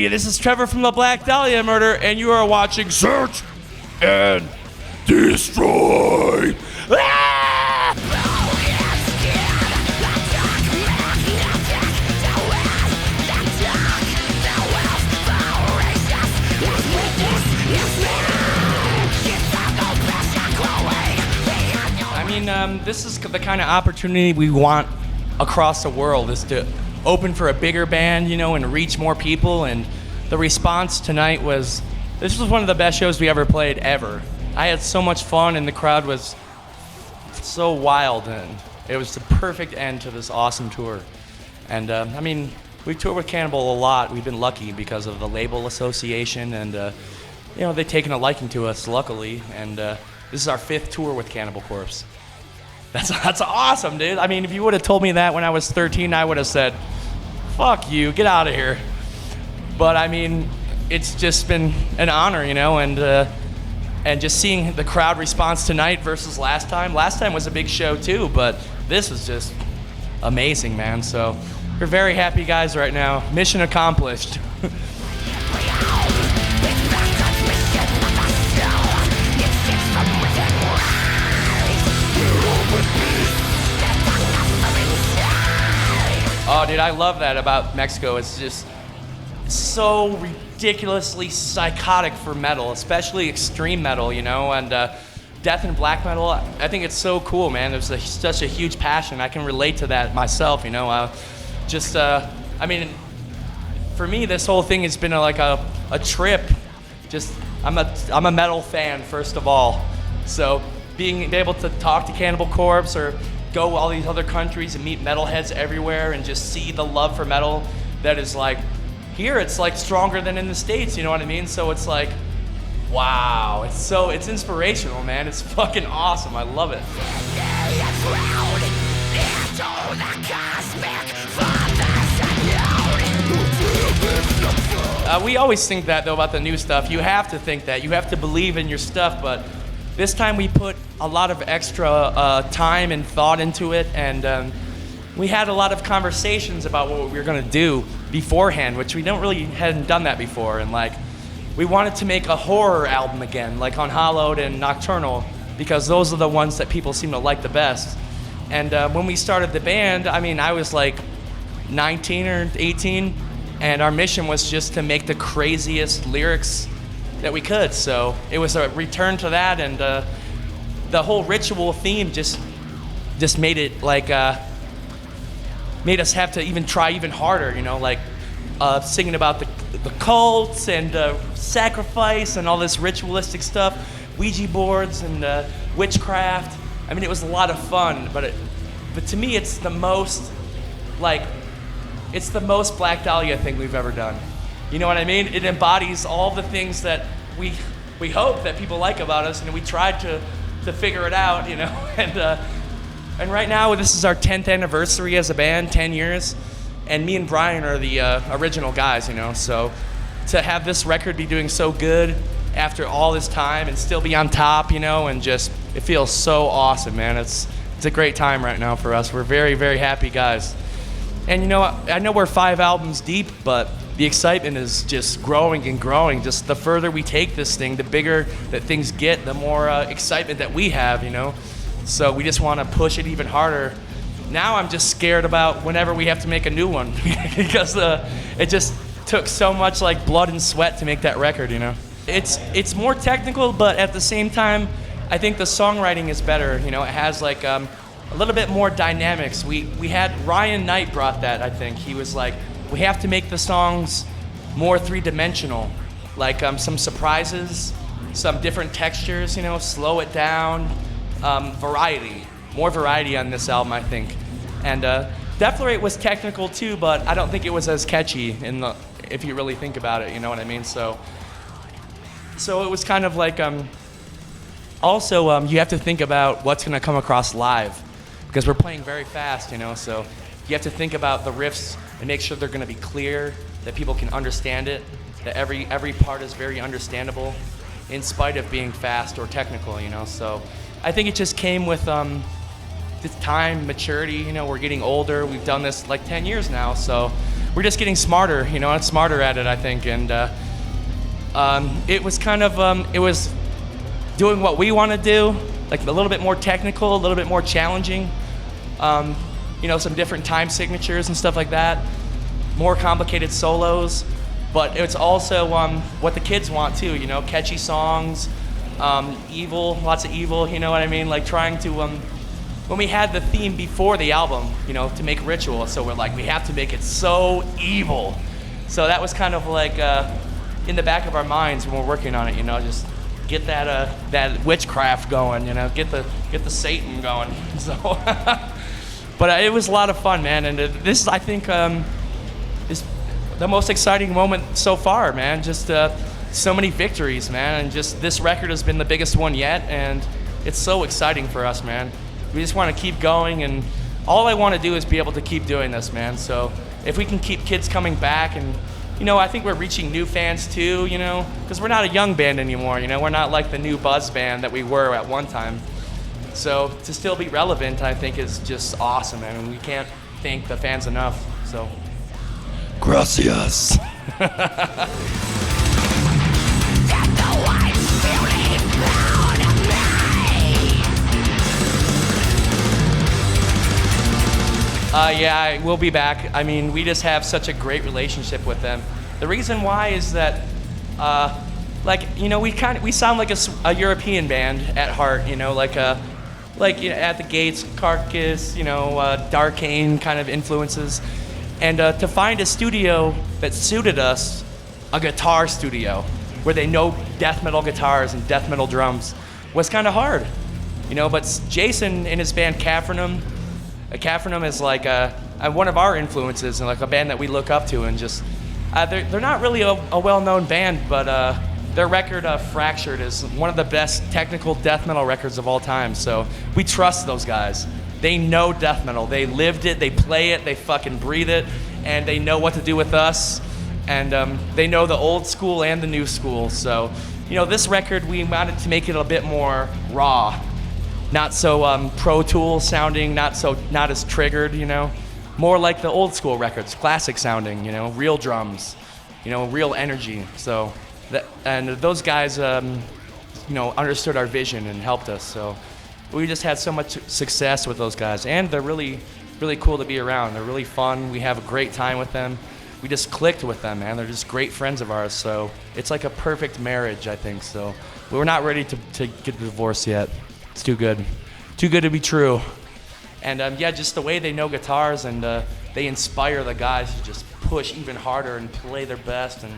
Hey, this is Trevor from the Black Dahlia Murder, and you are watching Search and Destroy. This is the kind of opportunity we want across the world, is to open for a bigger band, and reach more people. And the response tonight this was one of the best shows we ever played, ever. I had so much fun, and the crowd was so wild, and it was the perfect end to this awesome tour. And we toured with Cannibal a lot. We've been lucky because of the label association, and they've taken a liking to us, luckily. And this is our 5th tour with Cannibal Corpse. That's awesome, dude. If you would have told me that when I was 13, I would have said, fuck you, get out of here. But it's just been an honor, and just seeing the crowd response tonight versus last time. Last time was a big show too, but this is just amazing, man. So we're very happy guys right now. Mission accomplished. Oh, dude, I love that about Mexico. It's just so ridiculously psychotic for metal, especially extreme metal, and death and black metal. I think it's so cool, man. There's such a huge passion. I can relate to that myself, for me, this whole thing has been a trip. I'm a metal fan, first of all. So being able to talk to Cannibal Corpse or go all these other countries and meet metalheads everywhere and just see the love for metal that is here it's stronger than in the States, you know what I mean? So it's wow, it's inspirational, man. It's fucking awesome. I love it. We always think that though about the new stuff. You have to think that. You have to believe in your stuff, but this time we put a lot of extra time and thought into it, and we had a lot of conversations about what we were gonna do beforehand, which we hadn't done that before. And we wanted to make a horror album again, like Unhallowed and Nocturnal, because those are the ones that people seem to like the best. And when we started the band, I was 19 or 18, and our mission was just to make the craziest lyrics that we could. So it was a return to that, and the whole ritual theme just made it made us have to even try even harder, singing about the cults and sacrifice and all this ritualistic stuff, Ouija boards and witchcraft. It was a lot of fun, but to me it's the most Black Dahlia thing we've ever done. You know what I mean? It embodies all the things that we hope that people like about us, and we tried to figure it out, and right now this is our 10th anniversary as a band, 10 years, and me and Brian are the original guys, so to have this record be doing so good after all this time and still be on top, and just, it feels so awesome, man. It's a great time right now for us. We're very, very happy guys. And I know we're 5 albums deep, but the excitement is just growing and growing. Just the further we take this thing, the bigger that things get, the more excitement that we have, So we just want to push it even harder. Now I'm just scared about whenever we have to make a new one because it just took so much blood and sweat to make that record, It's more technical, but at the same time, I think the songwriting is better. It has a little bit more dynamics. We had Ryan Knight brought that, I think. He was we have to make the songs more 3-dimensional, some surprises, some different textures, slow it down, more variety on this album, I think. And Deflorate was technical too, but I don't think it was as catchy if you really think about it, you know what I mean? So it was kind of also you have to think about what's gonna come across live, because we're playing very fast, so you have to think about the riffs and make sure they're going to be clear, that people can understand it, that every part is very understandable in spite of being fast or technical, So I think it just came with this time, maturity, we're getting older. We've done this 10 years now, so we're just getting smarter, and smarter at it, I think. And it was kind of, it was doing what we want to do, like a little bit more technical, a little bit more challenging. Some different time signatures and stuff like that, more complicated solos, but it's also what the kids want too, catchy songs, evil, lots of evil, you know what I mean? Like trying to, when we had the theme before the album, to make Ritual, so we're like, we have to make it so evil. So that was kind of like in the back of our minds when we're working on it, just get that witchcraft going, get the Satan going. So. But it was a lot of fun, man, and this, I think, is the most exciting moment so far, man. Just so many victories, man, and just this record has been the biggest one yet, and it's so exciting for us, man. We just want to keep going, and all I want to do is be able to keep doing this, man. So if we can keep kids coming back, and I think we're reaching new fans too, because we're not a young band anymore, we're not like the new buzz band that we were at one time. So to still be relevant, I think, is just awesome, man. And we can't thank the fans enough. So, gracias. Yeah, we'll be back. I mean, we just have such a great relationship with them. The reason why is that, we sound like a European band at heart, at the Gates, Carcass, Darkane kind of influences. And to find a studio that suited us, a guitar studio, where they know death metal guitars and death metal drums, was kind of hard. But Jason and his band Caphernum is like one of our influences and like a band that we look up to, and just, they're not really a well-known band, but their record, Fractured, is one of the best technical death metal records of all time. So we trust those guys. They know death metal. They lived it, they play it, they fucking breathe it, and they know what to do with us. And they know the old school and the new school. So, this record, we wanted to make it a bit more raw. Not so Pro Tool sounding, not as triggered, More like the old school records, classic sounding, real drums, real energy. So. And those guys, understood our vision and helped us. So we just had so much success with those guys, and they're really, really cool to be around. They're really fun. We have a great time with them. We just clicked with them, man. They're just great friends of ours. So it's like a perfect marriage, I think. So we're not ready to get divorced yet. It's too good to be true. And just the way they know guitars, and they inspire the guys to just push even harder and play their best, and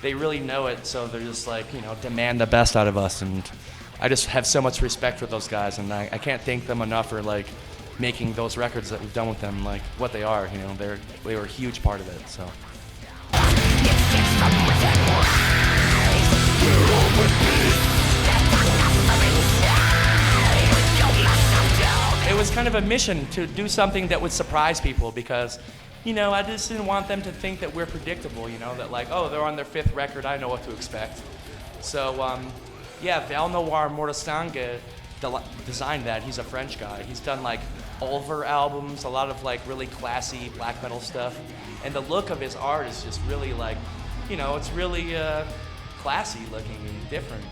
they really know it, so they're just like, demand the best out of us. And I just have so much respect for those guys, and I can't thank them enough for like making those records that we've done with them like what they are. They were a huge part of it. So. It was kind of a mission to do something that would surprise people, because I just didn't want them to think that we're predictable, that like, oh, they're on their 5th record, I know what to expect. So, Val Noir Mortastanga designed that. He's a French guy. He's done like Ulver albums, a lot of like really classy black metal stuff. And the look of his art is just really like, it's really classy looking and different.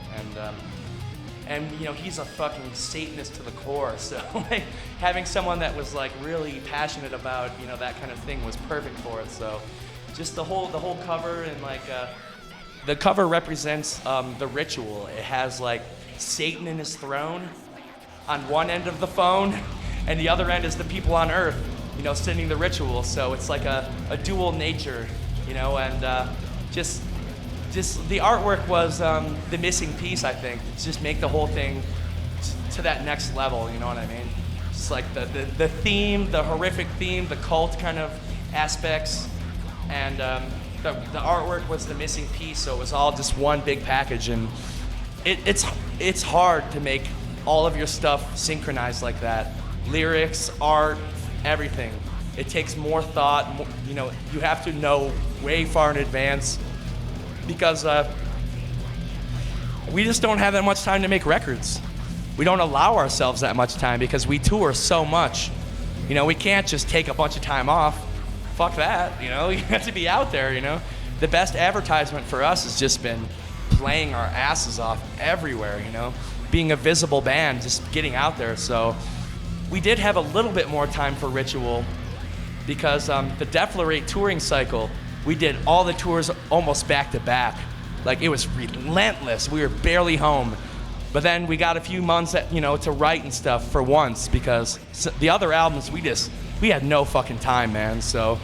And he's a fucking Satanist to the core, so like having someone that was like really passionate about that kind of thing was perfect for it. So just the whole cover, and like the cover represents the Ritual. It has like Satan in his throne on one end of the phone, and the other end is the people on Earth, sending the Ritual. So it's like a dual nature, and just the artwork was the missing piece, I think. It's just make the whole thing to that next level, you know what I mean? Just like the theme, the horrific theme, the cult kind of aspects, and the artwork was the missing piece, so it was all just one big package. And it's hard to make all of your stuff synchronized like that. Lyrics, art, everything. It takes more thought, you have to know way far in advance, because we just don't have that much time to make records. We don't allow ourselves that much time because we tour so much. We can't just take a bunch of time off fuck that, you know? You have to be out there, you know? The best advertisement for us has just been playing our asses off everywhere, you know? Being a visible band, just getting out there. So we did have a little bit more time for Ritual because the Deflorate touring cycle, we did all the tours almost back to back. Like, it was relentless. We were barely home. But then we got a few months that, you know, to write and stuff for once, because the other albums, we had no fucking time, man. So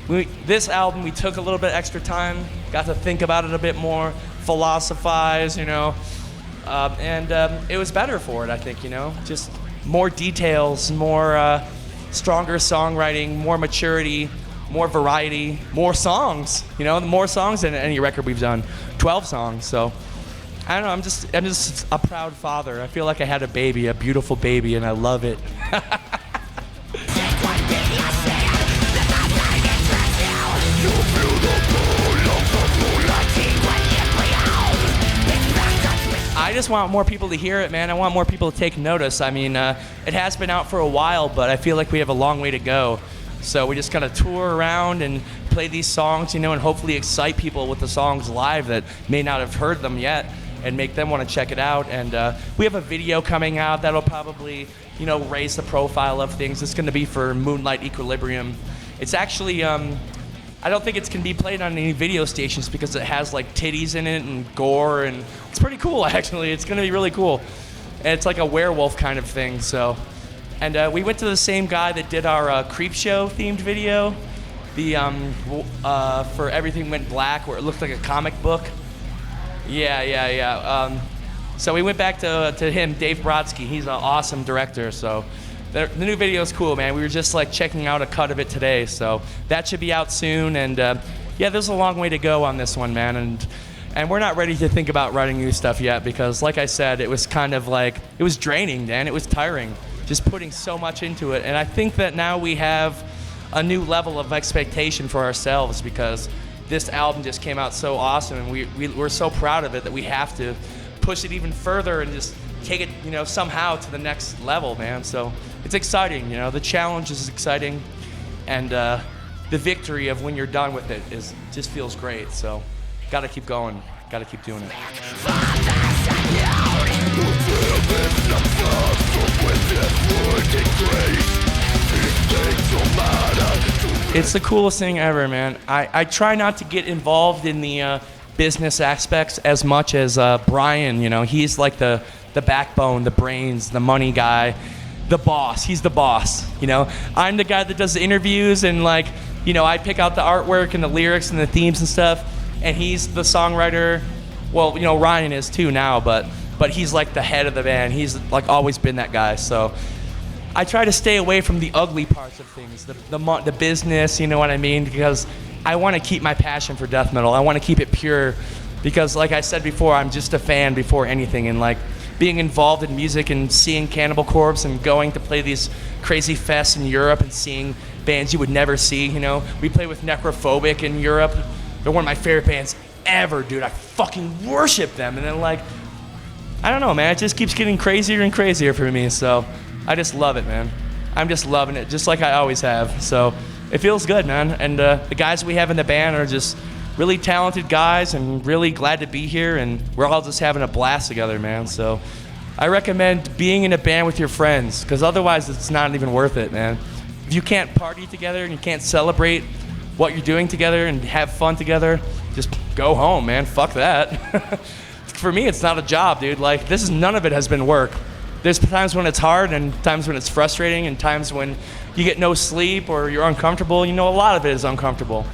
this album, we took a little bit extra time, got to think about it a bit more, philosophize, you know, and it was better for it, I think, you know. Just more details, more stronger songwriting, more maturity, more variety, more songs, you know, more songs than any record we've done. 12 songs, so I don't know, I'm just a proud father. I feel like I had a baby, a beautiful baby, and I love it. I just want more people to hear it, man. I want more people to take notice. I mean, it has been out for a while, but I feel like we have a long way to go. So we just kind of tour around and play these songs, you know, and hopefully excite people with the songs live that may not have heard them yet and make them want to check it out. And we have a video coming out that'll probably, you know, raise the profile of things. It's going to be for Moonlight Equilibrium. It's actually, I don't think it's going to be played on any video stations because it has like titties in it and gore, and it's pretty cool actually. It's going to be really cool. And it's like a werewolf kind of thing, so. And we went to the same guy that did our Creep Show themed video, the for Everything Went Black, where it looked like a comic book. Yeah. So we went back to him, Dave Brodsky. He's an awesome director. So the new video is cool, man. We were just like checking out a cut of it today, so that should be out soon. And yeah, there's a long way to go on this one, man. And we're not ready to think about writing new stuff yet because, like I said, it was kind of like, it was draining, man. It was tiring, just putting so much into it. And I think that now we have a new level of expectation for ourselves because this album just came out so awesome, and we're so proud of it that we have to push it even further and just take it, you know, somehow to the next level, man. So it's exciting, you know. The challenge is exciting, and the victory of when you're done with it just feels great. So gotta keep going, gotta keep doing it. It's the coolest thing ever, man. I try not to get involved in the business aspects as much as Brian, you know. He's like the backbone, the brains, the money guy, the boss. He's the boss, you know. I'm the guy that does the interviews and, like, you know, I pick out the artwork and the lyrics and the themes and stuff, and he's the songwriter. Well, you know, Ryan is too now, but he's like the head of the band. He's like always been that guy. So I try to stay away from the ugly parts of things, the business, you know what I mean? Because I want to keep my passion for death metal. I want to keep it pure because, like I said before, I'm just a fan before anything. And, like, being involved in music and seeing Cannibal Corpse and going to play these crazy fests in Europe and seeing bands you would never see, you know. We play with Necrophobic in Europe. They're one of my favorite bands ever, dude. I fucking worship them. And then, like, I don't know, man. It just keeps getting crazier and crazier for me. So I just love it, man. I'm just loving it, just like I always have. So it feels good, man. And the guys we have in the band are just really talented guys and really glad to be here. And we're all just having a blast together, man. So I recommend being in a band with your friends because otherwise it's not even worth it, man. If you can't party together and you can't celebrate what you're doing together and have fun together, just go home, man. Fuck that. For me, it's not a job, dude. Like, none of it has been work. There's times when it's hard and times when it's frustrating and times when you get no sleep or you're uncomfortable. You know, a lot of it is uncomfortable.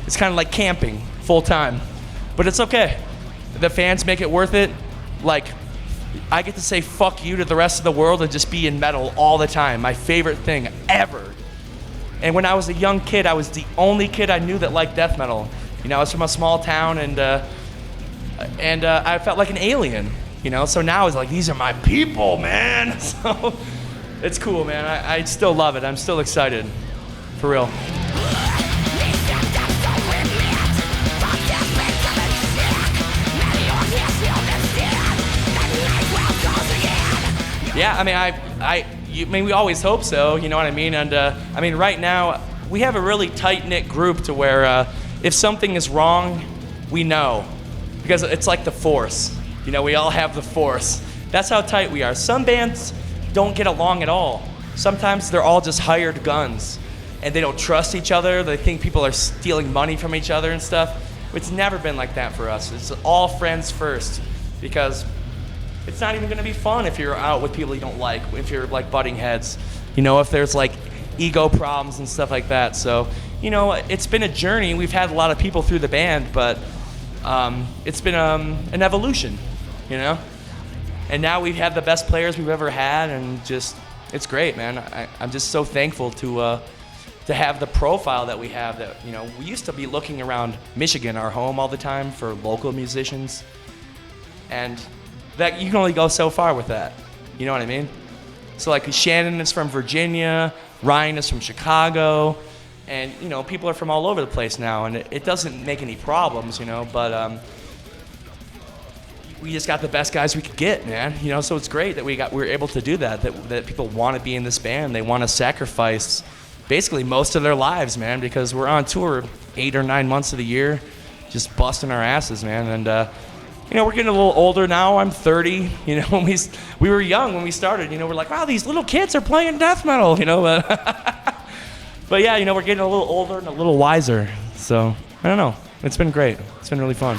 It's kind of like camping full time, but it's okay. The fans make it worth it. Like, I get to say fuck you to the rest of the world and just be in metal all the time. My favorite thing ever. And when I was a young kid, I was the only kid I knew that liked death metal. You know, I was from a small town and I felt like an alien. You know, so now it's like, these are my people, man. So it's cool, man. I still love it. I'm still excited. For real. Yeah, I mean, we always hope so, you know what I mean? And I mean, right now, we have a really tight-knit group to where if something is wrong, we know. Because it's like the Force. You know, we all have the Force. That's how tight we are. Some bands don't get along at all. Sometimes they're all just hired guns, and they don't trust each other. They think people are stealing money from each other and stuff. It's never been like that for us. It's all friends first, because it's not even gonna be fun if you're out with people you don't like, if you're like butting heads, you know, if there's like ego problems and stuff like that. So, you know, it's been a journey. We've had a lot of people through the band, but it's been an evolution, you know? And now we've had the best players we've ever had, and just, it's great, man. I'm just so thankful to have the profile that we have. That, you know, we used to be looking around Michigan, our home, all the time for local musicians, and that you can only go so far with that. You know what I mean? So like Shannon is from Virginia, Ryan is from Chicago, and you know, people are from all over the place now, and it doesn't make any problems, you know, but we just got the best guys we could get, man. You know, so it's great that we were able to do that people want to be in this band. They want to sacrifice basically most of their lives, man, because we're on tour 8 or 9 months of the year, just busting our asses, man. And you know, we're getting a little older now. I'm 30. You know, when we were young when we started. You know, we're like, wow, these little kids are playing death metal. You know, but yeah, you know, we're getting a little older and a little wiser. So I don't know. It's been great. It's been really fun.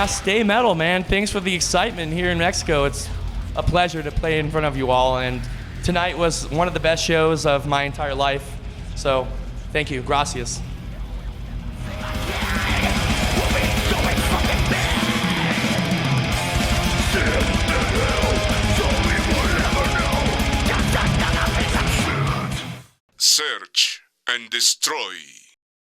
Stay metal, man. Thanks for the excitement here in Mexico. It's a pleasure to play in front of you all, and tonight was one of the best shows of my entire life. So, thank you. Gracias. Search and destroy.